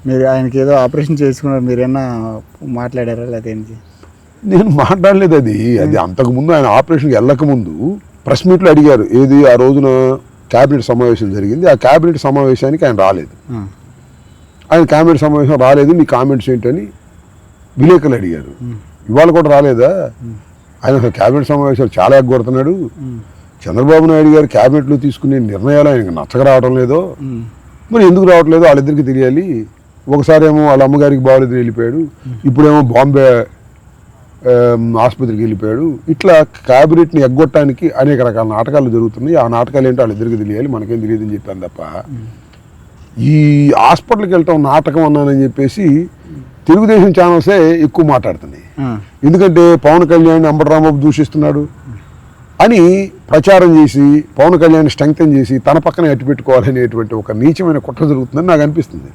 మీరు ఆయనకి ఏదో ఆపరేషన్ చేసుకున్నారు, మీరేమన్నా మాట్లాడారా లేదేంటి? నేను మాట్లాడలేదు. అది అంతకుముందు ఆయన ఆపరేషన్కి వెళ్ళకముందు ప్రెస్ మీట్లో అడిగారు. ఏది ఆ రోజున క్యాబినెట్ సమావేశం జరిగింది, ఆ క్యాబినెట్ సమావేశానికి ఆయన రాలేదు. ఆయన క్యాబినెట్ సమావేశం రాలేదు, మీ కామెంట్స్ ఏంటని విలేకరులు అడిగారు. ఇవాళ కూడా రాలేదా? ఆయన అసలు క్యాబినెట్ సమావేశాలు చాలా ఎగ్గొడుతున్నాడు. చంద్రబాబు నాయుడు గారు క్యాబినెట్లో తీసుకునే నిర్ణయాలు ఆయనకు నచ్చక రావడం లేదో, మరి ఎందుకు రావట్లేదో వాళ్ళిద్దరికి తెలియాలి. ఒకసారి ఏమో వాళ్ళ అమ్మగారికి బాగోలేదు వెళ్ళిపోయాడు, ఇప్పుడేమో బాంబే ఆసుపత్రికి వెళ్ళిపోయాడు. ఇట్లా క్యాబినెట్ని ఎగ్గొట్టడానికి అనేక రకాల నాటకాలు జరుగుతున్నాయి. ఆ నాటకాలు ఏంటో వాళ్ళిద్దరికి తెలియాలి, మనకేం తెలియదు అని చెప్పాను తప్ప ఈ హాస్పిటల్కి వెళ్ళటం నాటకం అన్నానని చెప్పేసి తెలుగుదేశం ఛానల్సే ఎక్కువ మాట్లాడుతున్నాయి. ఎందుకంటే పవన్ కళ్యాణ్ అంబటి రాంబాబు దూషిస్తున్నాడు అని ప్రచారం చేసి పవన్ కళ్యాణ్ స్ట్రెంగ్తన్ చేసి తన పక్కన ఎట్టు పెట్టుకోవాలనేటువంటి ఒక నీచమైన కుట్ర జరుగుతుందని నాకు అనిపిస్తుంది.